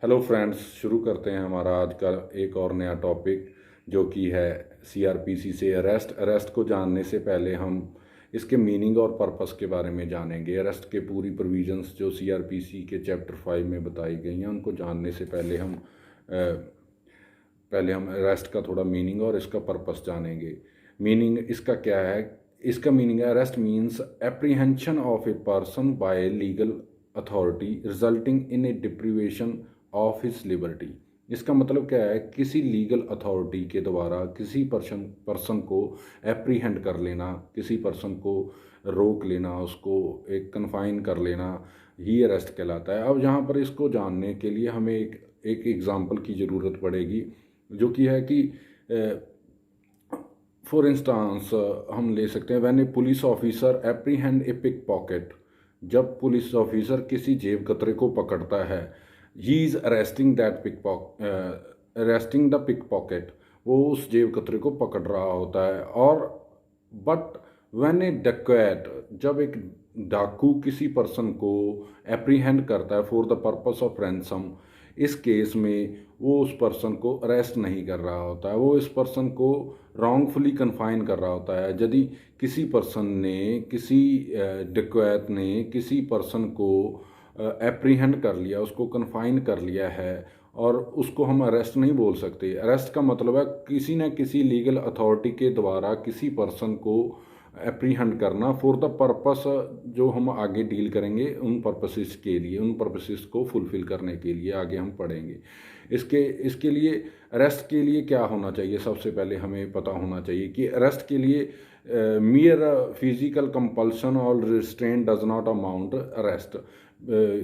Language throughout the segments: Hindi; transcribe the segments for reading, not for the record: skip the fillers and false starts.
हेलो फ्रेंड्स, शुरू करते हैं हमारा आज का एक और नया टॉपिक जो कि है सीआरपीसी से अरेस्ट। अरेस्ट को जानने से पहले हम इसके मीनिंग और पर्पस के बारे में जानेंगे। अरेस्ट के पूरी प्रोविजंस जो सीआरपीसी के चैप्टर 5 में बताई गई हैं उनको जानने से पहले हम अरेस्ट का थोड़ा मीनिंग और इसका पर्पस जानेंगे। मीनिंग इसका क्या है? इसका मीनिंग है arrest means apprehension of a person by legal authority resulting in A deprivation of his liberty. इसका मतलब क्या है? किसी लीगल अथॉरिटी के द्वारा किसी पर्सन को एप्रीहेंड कर लेना, किसी पर्सन को रोक लेना, उसको एक कन्फाइन कर लेना, ही अरेस्ट कहलाता है। अब यहाँ पर इसको जानने के लिए हमें एक एग्ज़ाम्पल की ज़रूरत पड़ेगी, जो कि है कि फॉर इंस्टांस हम ले सकते हैं when a police officer apprehend a pickpocket. जब पुलिस ऑफिसर किसी जेब कतरे को पकड़ता है, he is arresting the pickpocket, वो उस जेब कतरे को पकड़ रहा होता है। और बट व्हेन ए डकैत, जब एक डाकू किसी पर्सन को एप्रीहेंड करता है for the purpose of ransom, इस केस में वो उस पर्सन को अरेस्ट नहीं कर रहा होता है, वो इस पर्सन को रॉन्गफुली कन्फाइन कर रहा होता है। यदि किसी पर्सन ने, किसी डकैत ने किसी पर्सन को एप्रीहेंड कर लिया, उसको कन्फाइन कर लिया है, और उसको हम अरेस्ट नहीं बोल सकते। अरेस्ट का मतलब है किसी न किसी लीगल अथॉरिटी के द्वारा किसी पर्सन को एप्रीहेंड करना फॉर द पर्पस, जो हम आगे डील करेंगे उन पर्पसेस के लिए, उन पर्पसेस को फुलफ़िल करने के लिए आगे हम पढ़ेंगे। इसके लिए अरेस्ट के लिए क्या होना चाहिए? सबसे पहले हमें पता होना चाहिए कि अरेस्ट के लिए मियर फिजिकल कंपल्शन और restraint does not amount arrest.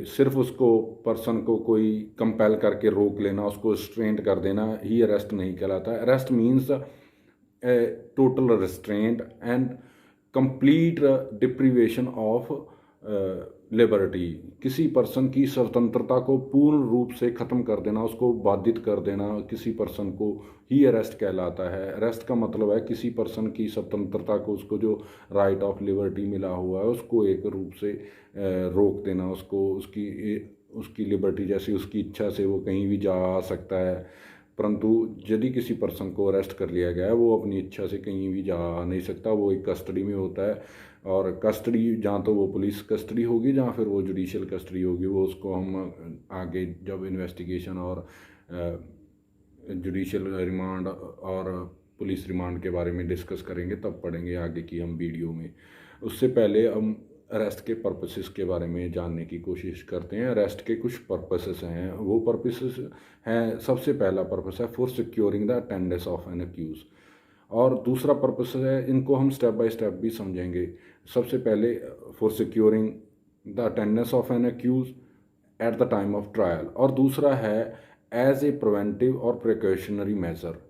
सिर्फ उसको पर्सन को कोई कंपेल करके रोक लेना, उसको रिस्ट्रेंट कर देना, ही अरेस्ट नहीं कहलाता है। Arrest means total restraint and complete deprivation of liberty. किसी पर्सन की स्वतंत्रता को पूर्ण रूप से ख़त्म कर देना, उसको बाधित कर देना, किसी पर्सन को ही अरेस्ट कहलाता है। अरेस्ट का मतलब है किसी पर्सन की स्वतंत्रता को, उसको जो राइट ऑफ लिबर्टी मिला हुआ है उसको एक रूप से रोक देना, उसको उसकी लिबर्टी, जैसे उसकी इच्छा से वो कहीं भी जा आ सकता है। परंतु यदि किसी पर्सन को अरेस्ट कर लिया गया है, वो अपनी इच्छा से कहीं भी जा नहीं सकता, वो एक कस्टडी में होता है। और कस्टडी जहाँ तो वो पुलिस कस्टडी होगी, जहाँ फिर वो जुडिशियल कस्टडी होगी, वो उसको हम आगे जब इन्वेस्टिगेशन और जुडिशियल रिमांड और पुलिस रिमांड के बारे में डिस्कस करेंगे, तब पढ़ेंगे आगे की हम वीडियो में। उससे पहले हम अरेस्ट के पर्पसेस के बारे में जानने की कोशिश करते हैं। अरेस्ट के कुछ पर्पसेस हैं, वो पर्पसेस हैं, सबसे पहला पर्पस है for securing the attendance of an accused, और दूसरा पर्पस है, इनको हम स्टेप बाय स्टेप भी समझेंगे। सबसे पहले for securing the attendance of an accused at the time of trial, और दूसरा है एज ए प्रिवेंटिव और प्रिकॉशनरी मेजर।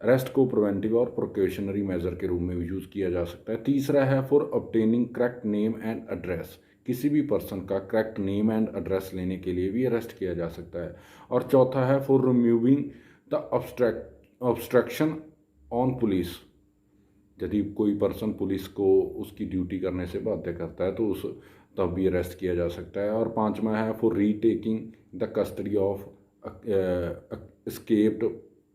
अरेस्ट को प्रिवेंटिव और प्रिकॉशनरी मेजर के रूप में यूज़ किया जा सकता है। तीसरा है for obtaining correct name and address, किसी भी पर्सन का करेक्ट नेम एंड एड्रेस लेने के लिए भी अरेस्ट किया जा सकता है। और चौथा है for removing the obstruction on police, यदि कोई पर्सन पुलिस को उसकी ड्यूटी करने से बाध्य करता है तो उस तब भी अरेस्ट किया जा सकता है। और पांचवा है for retaking the custody of escaped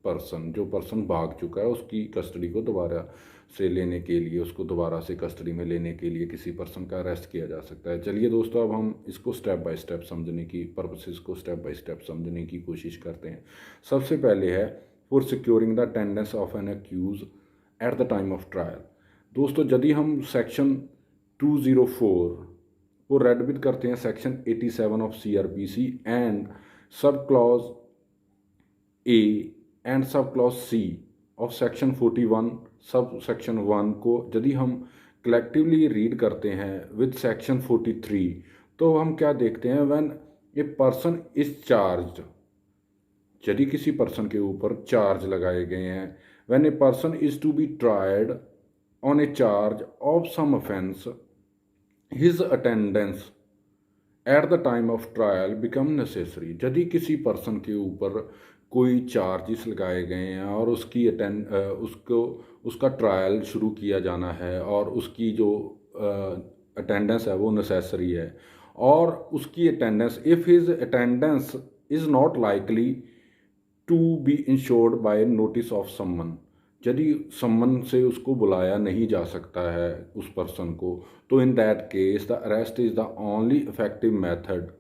person, जो पर्सन भाग चुका है उसकी कस्टडी को दोबारा से लेने के लिए, उसको दोबारा से कस्टडी में लेने के लिए किसी पर्सन का अरेस्ट किया जा सकता है। चलिए दोस्तों, अब हम इसको स्टेप बाय स्टेप समझने की, पर्पसेस को स्टेप बाय स्टेप समझने की कोशिश करते हैं। सबसे पहले है for securing the attendance of an accused at the time of trial. दोस्तों, यदि हम सेक्शन 204 को रेड विद करते हैं, section 87 of CrPC and sub clause A and sub clause C of section 41 sub section 1 को यदि हम कलेक्टिवली रीड करते हैं विद सेक्शन 43, तो हम क्या देखते हैं? When a person is charged, यदि किसी पर्सन के ऊपर चार्ज लगाए गए हैं, when a person is to be tried on a charge of some offence, his attendance at the time of trial become necessary. यदि किसी पर्सन के ऊपर कोई चार्जेस लगाए गए हैं और उसका ट्रायल शुरू किया जाना है, और उसकी जो अटेंडेंस है वो नेसेसरी है, और उसकी attendance, if his attendance is not likely to be ensured by notice of summon. यदि समन से उसको बुलाया नहीं जा सकता है उस पर्सन को, तो in that case the arrest is the only effective method.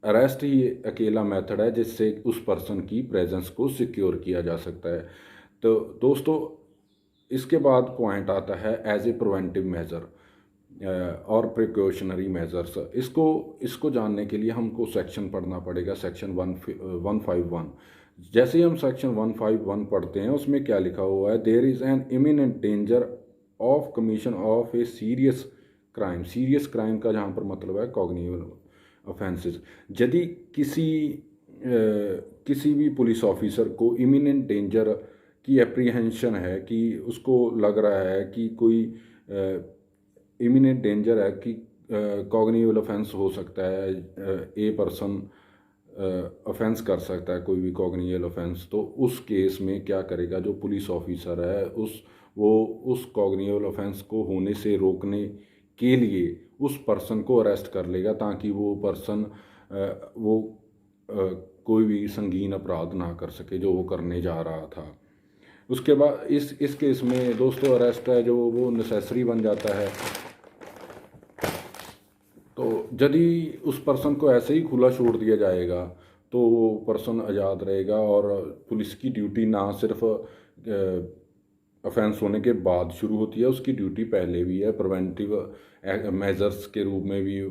Arrest ही अकेला मेथड है जिससे उस पर्सन की प्रेजेंस को सिक्योर किया जा सकता है। तो दोस्तों, इसके बाद पॉइंट आता है एज ए प्रिवेंटिव मेजर और प्रिकॉशनरी मेजर्स। इसको जानने के लिए हमको सेक्शन पढ़ना पड़ेगा, सेक्शन 151। जैसे ही हम सेक्शन 151 पढ़ते हैं, उसमें क्या लिखा हुआ है, there is an imminent danger of commission of a serious crime. Serious crime का जहाँ पर मतलब है कॉग्निटिव ऑफेंसेस। यदि किसी भी पुलिस ऑफिसर को इमिनेंट डेंजर की एप्रीहेंशन है, कि उसको लग रहा है कि कोई इमिनेंट डेंजर है कि कॉग्निटिव ऑफेंस हो सकता है, ए पर्सन ऑफेंस कर सकता है कोई भी कॉग्निटिव ऑफेंस, तो उस केस में क्या करेगा जो पुलिस ऑफिसर है, वो उस कॉग्निटिव ऑफेंस को होने से रोकने के लिए उस पर्सन को अरेस्ट कर लेगा, ताकि वो पर्सन वो कोई भी संगीन अपराध ना कर सके जो वो करने जा रहा था। उसके बाद इस केस में दोस्तों अरेस्ट है जो वो नेसेसरी बन जाता है। तो यदि उस पर्सन को ऐसे ही खुला छोड़ दिया जाएगा तो वो पर्सन आज़ाद रहेगा, और पुलिस की ड्यूटी ना सिर्फ ऑफेंस होने के बाद शुरू होती है, उसकी ड्यूटी पहले भी है। प्रिवेंटिव मेजर्स के रूप में भी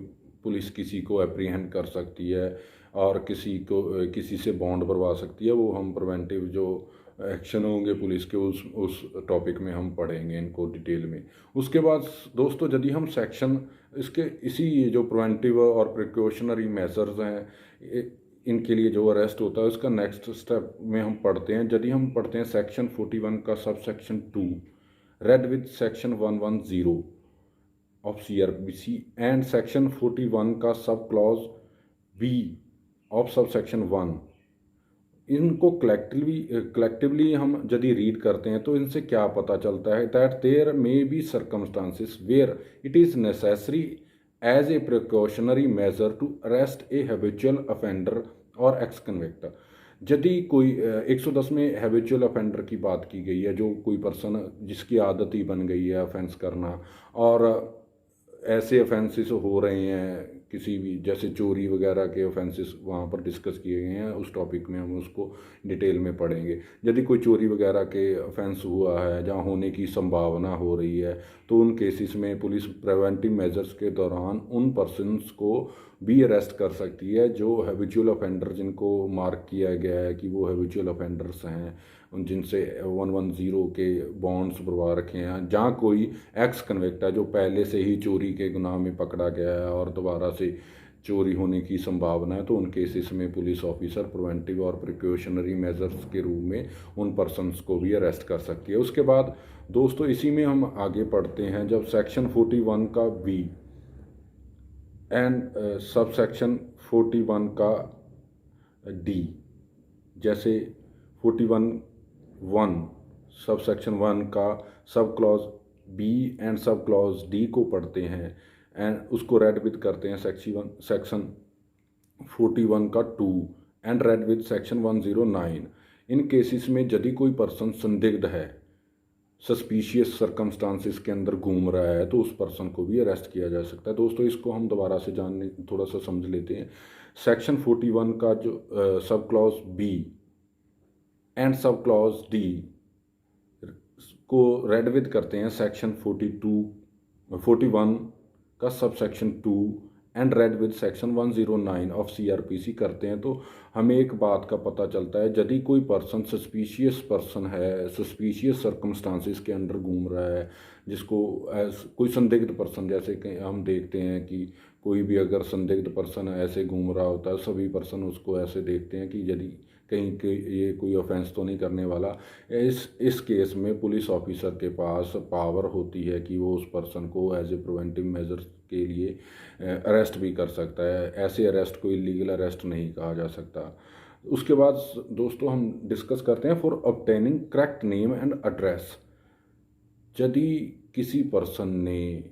पुलिस किसी को एप्रीहेंड कर सकती है और किसी से बॉन्ड भरवा सकती है। वो हम प्रिवेंटिव जो एक्शन होंगे पुलिस के उस टॉपिक में हम पढ़ेंगे इनको डिटेल में। उसके बाद दोस्तों, यदि हम सेक्शन इसी जो प्रिवेंटिव और प्रिकॉशनरी मेजर्स हैं, इनके लिए जो अरेस्ट होता है उसका नेक्स्ट स्टेप में हम पढ़ते हैं। यदि हम पढ़ते हैं सेक्शन 41 का sub section 2 read with section 110 of CRPC and section 41 का sub clause B of sub section 1, इनको कलेक्टिवली हम यदि रीड करते हैं तो इनसे क्या पता चलता है, that there may be circumstances where it is necessary as a precautionary measure to arrest a habitual offender और एक्स कन्विक्ट। यदि कोई 110 में हैबिचुअल ऑफेंडर की बात की गई है, जो कोई पर्सन जिसकी आदत ही बन गई है ऑफेंस करना, और ऐसे ऑफेंसेस हो रहे हैं किसी भी, जैसे चोरी वगैरह के ऑफेंसेस वहाँ पर डिस्कस किए गए हैं, उस टॉपिक में हम उसको डिटेल में पढ़ेंगे। यदि कोई चोरी वगैरह के ऑफेंस हुआ है जहाँ होने की संभावना हो रही है, तो उन केसेस में पुलिस प्रिवेंटिव मेजर्स के दौरान उन पर्सनस को भी अरेस्ट कर सकती है जो हैबिचुअल ऑफेंडर, जिनको मार्क किया गया है कि वो हैबिचुअल ऑफेंडर्स हैं, उन जिनसे 110 के बॉन्ड्स भरवा रखे हैं, जहाँ कोई एक्स कन्विक्ट है जो पहले से ही चोरी के गुनाह में पकड़ा गया है और दोबारा से चोरी होने की संभावना है, तो उन केसेस में पुलिस ऑफिसर प्रिवेंटिव और प्रिकॉशनरी मेजर्स के रूप में उन पर्सनस को भी अरेस्ट कर सकती है। उसके बाद दोस्तों, इसी में हम आगे पढ़ते हैं, जब सेक्शन 41 का बी एंड सब सेक्शन 41 का डी, जैसे 41(1) सब सेक्शन 1 का sub clause B and sub clause D को पढ़ते हैं एंड उसको रेड विद करते हैं सेक्शन 41 का 2 and read with section 109। In cases में यदि कोई पर्सन संदिग्ध है, सस्पिशियस सर्कमस्टांसिस के अंदर घूम रहा है, तो उस पर्सन को भी अरेस्ट किया जा सकता है। दोस्तों, इसको हम दोबारा से थोड़ा सा समझ लेते हैं। सेक्शन 41 का जो sub clause B and sub clause D को रेड विद करते हैं सेक्शन 41 का sub section 2 and read with section 109 of CRPC करते हैं, तो हमें एक बात का पता चलता है, यदि कोई पर्सन सस्पिशियस पर्सन है, सस्पिशियस सर्कमस्टांसिस के अंडर घूम रहा है, जिसको कोई संदिग्ध पर्सन, जैसे कि हम देखते हैं कि कोई भी अगर संदिग्ध पर्सन ऐसे घूम रहा होता है, सभी पर्सन उसको ऐसे देखते हैं कि यदि कहीं ये कोई ऑफेंस तो नहीं करने वाला, इस केस में पुलिस ऑफिसर के पास पावर होती है कि वो उस पर्सन को एज ए प्रिवेंटिव मेजर्स के लिए अरेस्ट भी कर सकता है। ऐसे अरेस्ट को इलीगल अरेस्ट नहीं कहा जा सकता। उसके बाद दोस्तों, हम डिस्कस करते हैं for obtaining correct name and address. यदि किसी पर्सन ने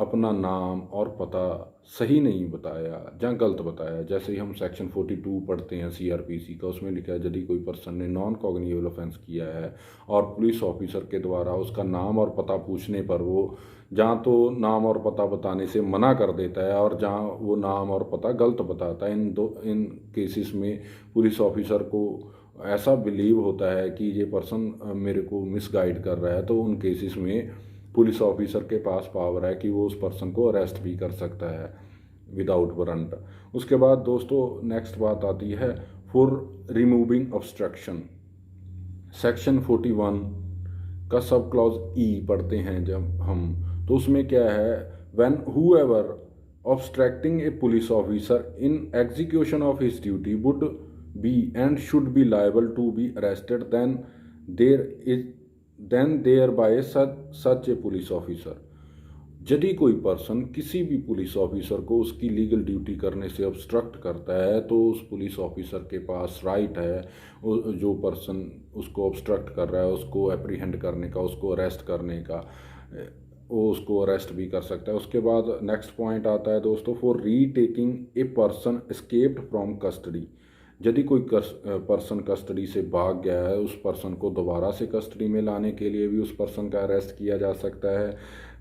अपना नाम और पता सही नहीं बताया या गलत बताया। जैसे ही हम सेक्शन 42 पढ़ते हैं सीआरपीसी का, उसमें लिखा है यदि कोई पर्सन ने नॉन कॉग्निजेबल ऑफेंस किया है और पुलिस ऑफिसर के द्वारा उसका नाम और पता पूछने पर वो जहाँ तो नाम और पता बताने से मना कर देता है और जहाँ वो नाम और पता गलत बताता है, इन केसेस में पुलिस ऑफिसर को ऐसा बिलीव होता है कि ये पर्सन मेरे को मिसगाइड कर रहा है, तो उन केसेस में पुलिस ऑफिसर के पास पावर है कि वो उस पर्सन को अरेस्ट भी कर सकता है विदाउट वारंट। उसके बाद दोस्तों नेक्स्ट बात आती है फॉर रिमूविंग ऑब्स्ट्रक्शन। सेक्शन 41 का सब क्लॉज ई पढ़ते हैं जब हम, तो उसमें क्या है, when whoever obstructing a police officer in execution of his duty would be and should be liable to be arrested then there by such a police officer. यदि कोई पर्सन किसी भी पुलिस ऑफिसर को उसकी लीगल ड्यूटी करने से ऑब्स्ट्रक्ट करता है तो उस पुलिस ऑफिसर के पास राइट है जो पर्सन उसको ऑब्स्ट्रक्ट कर रहा है उसको एप्रीहेंड करने का, उसको अरेस्ट करने का, वो उसको अरेस्ट भी कर सकता है। उसके बाद नेक्स्ट पॉइंट आता है दोस्तों for retaking a person escaped from custody. यदि कोई पर्सन कस्टडी से भाग गया है, उस पर्सन को दोबारा से कस्टडी में लाने के लिए भी उस पर्सन का अरेस्ट किया जा सकता है।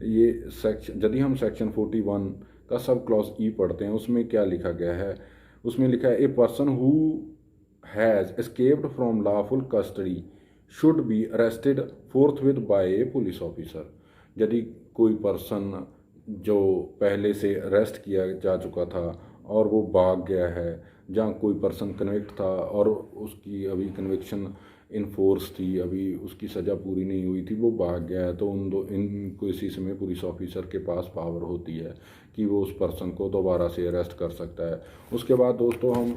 ये सेक्शन, यदि हम सेक्शन 41 का सब क्लॉज ई पढ़ते हैं, उसमें क्या लिखा गया है, उसमें लिखा है a person who has escaped from lawful custody should be arrested forthwith by a police officer. यदि कोई पर्सन जो पहले से अरेस्ट किया जा चुका था और वो भाग गया है, जहाँ कोई पर्सन कन्विक्ट था और उसकी अभी कन्विक्शन इन फोर्स थी, अभी उसकी सज़ा पूरी नहीं हुई थी, वो भाग गया है, तो इन केसेस में पुलिस ऑफिसर के पास पावर होती है कि वो उस पर्सन को दोबारा से अरेस्ट कर सकता है। उसके बाद दोस्तों हम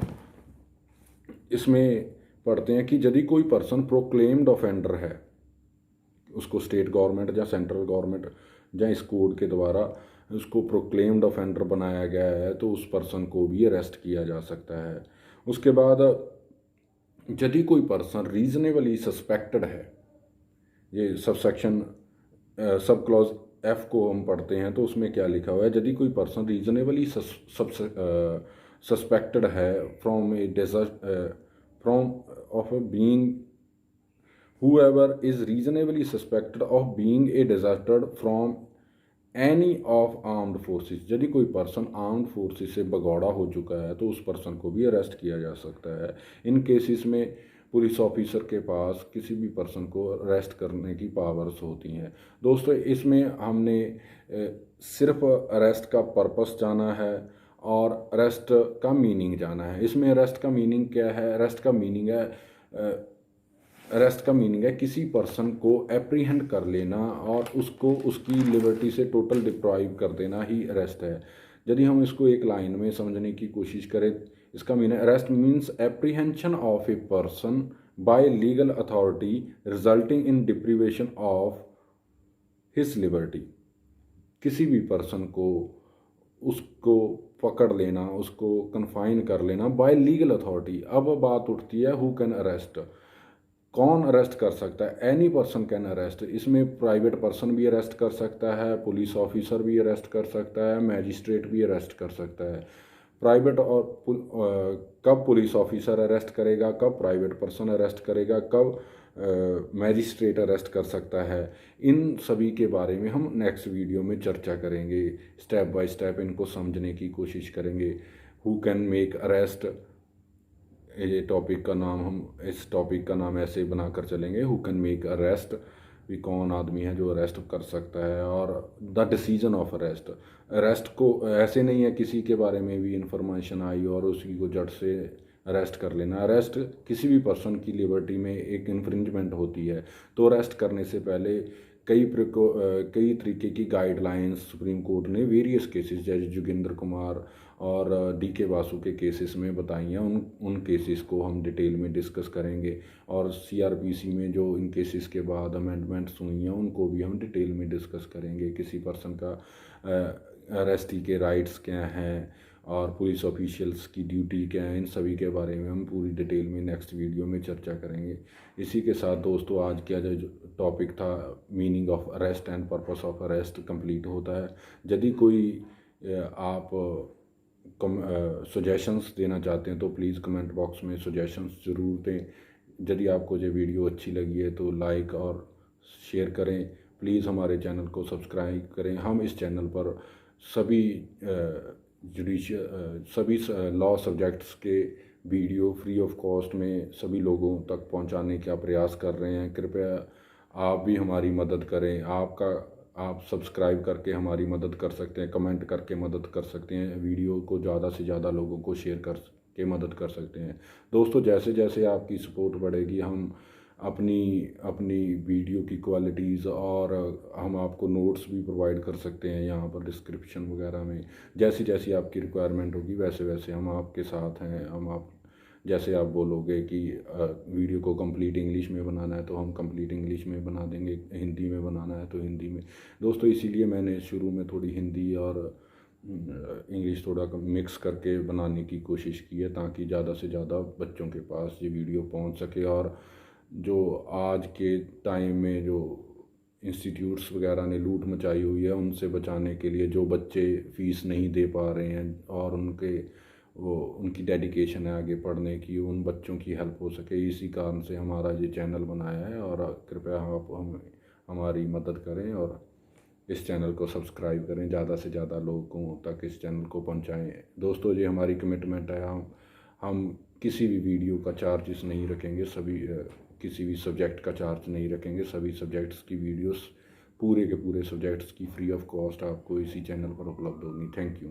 इसमें पढ़ते हैं कि यदि कोई पर्सन प्रोक्लेम्ड ऑफेंडर है, उसको स्टेट गवर्नमेंट या सेंट्रल गवर्नमेंट या इस कोड के द्वारा उसको प्रोक्लेम्ड ऑफेंडर बनाया गया है, तो उस पर्सन को भी अरेस्ट किया जा सकता है। उसके बाद यदि कोई पर्सन रीजनेबली सस्पेक्टेड है, ये सबसेक्शन सब क्लॉज एफ को हम पढ़ते हैं, तो उसमें क्या लिखा हुआ है, यदि कोई पर्सन रीजनेबली सस्पेक्टेड है from A from of being whoever is reasonably suspected of being a deserted from any of armed forces। यदि कोई पर्सन आर्म्ड फोर्सेस से भगौड़ा हो चुका है तो उस पर्सन को भी अरेस्ट किया जा सकता है। इन केसेस में पुलिस ऑफिसर के पास किसी भी पर्सन को अरेस्ट करने की पावर्स होती हैं। दोस्तों इसमें हमने सिर्फ अरेस्ट का पर्पस जाना है और अरेस्ट का मीनिंग जाना है। इसमें अरेस्ट का मीनिंग क्या है, अरेस्ट का मीनिंग है किसी पर्सन को एप्रीहेंड कर लेना और उसको उसकी लिबर्टी से टोटल डिप्राइव कर देना ही अरेस्ट है। यदि हम इसको एक लाइन में समझने की कोशिश करें, इसका meaning arrest means apprehension of a person by legal authority resulting in deprivation of his liberty. किसी भी पर्सन को उसको पकड़ लेना, उसको कन्फाइन कर लेना बाय लीगल अथॉरिटी। अब बात उठती है हु कैन अरेस्ट, कौन अरेस्ट कर सकता है। Any person can arrest. इसमें प्राइवेट पर्सन भी अरेस्ट कर सकता है, पुलिस ऑफिसर भी अरेस्ट कर सकता है, मैजिस्ट्रेट भी अरेस्ट कर सकता है। प्राइवेट और कब पुलिस ऑफिसर अरेस्ट करेगा, कब प्राइवेट पर्सन अरेस्ट करेगा, कब मैजिस्ट्रेट अरेस्ट कर सकता है, इन सभी के बारे में हम नेक्स्ट वीडियो में चर्चा करेंगे। स्टेप बाय स्टेप इनको समझने की कोशिश करेंगे। हु कैन मेक अरेस्ट, ये टॉपिक का नाम, हम इस टॉपिक का नाम ऐसे बनाकर चलेंगे, हु कैन मेक अरेस्ट, भी कौन आदमी है जो अरेस्ट कर सकता है, और the decision of arrest. Arrest को ऐसे नहीं है किसी के बारे में भी इंफॉर्मेशन आई और उसी को जड़ से अरेस्ट कर लेना। अरेस्ट किसी भी पर्सन की लिबर्टी में एक इन्फ्रिंजमेंट होती है, तो अरेस्ट करने से पहले कई तरीके की गाइडलाइंस सुप्रीम कोर्ट ने वेरियस केसेस जैसे जोगिंदर कुमार और DK बासु के केसेस में बताई हैं। उन केसेस को हम डिटेल में डिस्कस करेंगे, और CRPC में जो इन केसेस के बाद अमेंडमेंट्स हुई हैं उनको भी हम डिटेल में डिस्कस करेंगे। किसी पर्सन का अरेस्टी के राइट्स क्या हैं, और पुलिस ऑफिशियल्स की ड्यूटी क्या है, इन सभी के बारे में हम पूरी डिटेल में नेक्स्ट वीडियो में चर्चा करेंगे। इसी के साथ दोस्तों आज का जो टॉपिक था meaning of arrest and purpose of arrest complete होता है। यदि कोई आप सजेशंस देना चाहते हैं तो प्लीज़ कमेंट बॉक्स में सजेशंस ज़रूर दें। यदि आपको ये वीडियो अच्छी लगी है तो लाइक और शेयर करें। प्लीज़ हमारे चैनल को सब्सक्राइब करें। हम इस चैनल पर सभी सभी लॉ सब्जेक्ट्स के वीडियो फ्री ऑफ कॉस्ट में सभी लोगों तक पहुंचाने का प्रयास कर रहे हैं। कृपया आप भी हमारी मदद करें। आप सब्सक्राइब करके हमारी मदद कर सकते हैं, कमेंट करके मदद कर सकते हैं, वीडियो को ज़्यादा से ज़्यादा लोगों को शेयर कर के मदद कर सकते हैं। दोस्तों जैसे जैसे आपकी सपोर्ट बढ़ेगी हम अपनी अपनी वीडियो की क्वालिटीज़ और हम आपको नोट्स भी प्रोवाइड कर सकते हैं यहाँ पर डिस्क्रिप्शन वगैरह में। जैसी जैसी आपकी रिक्वायरमेंट होगी वैसे वैसे हम आपके साथ हैं। हम आप जैसे आप बोलोगे कि वीडियो को कंप्लीट इंग्लिश में बनाना है तो हम कंप्लीट इंग्लिश में बना देंगे, हिंदी में बनाना है तो हिंदी में। दोस्तों इसीलिए मैंने शुरू में थोड़ी हिंदी और इंग्लिश थोड़ा मिक्स करके बनाने की कोशिश की है ताकि ज़्यादा से ज़्यादा बच्चों के पास ये वीडियो पहुंच सके। और जो आज के टाइम में जो इंस्टीट्यूट्स वगैरह ने लूट मचाई हुई है उनसे बचाने के लिए, जो बच्चे फ़ीस नहीं दे पा रहे हैं और उनकी डेडिकेशन है आगे पढ़ने की, उन बच्चों की हेल्प हो सके, इसी कारण से हमारा ये चैनल बनाया है। और कृपया आप हमारी मदद करें और इस चैनल को सब्सक्राइब करें, ज़्यादा से ज़्यादा लोगों तक इस चैनल को पहुंचाएं। दोस्तों ये हमारी कमिटमेंट है। हम किसी भी वीडियो का चार्जेस नहीं रखेंगे, किसी भी सब्जेक्ट का चार्ज नहीं रखेंगे। सभी सब्जेक्ट्स की वीडियोस पूरे के पूरे सब्जेक्ट्स की फ्री ऑफ कॉस्ट आपको इसी चैनल पर उपलब्ध होगी। Thank you.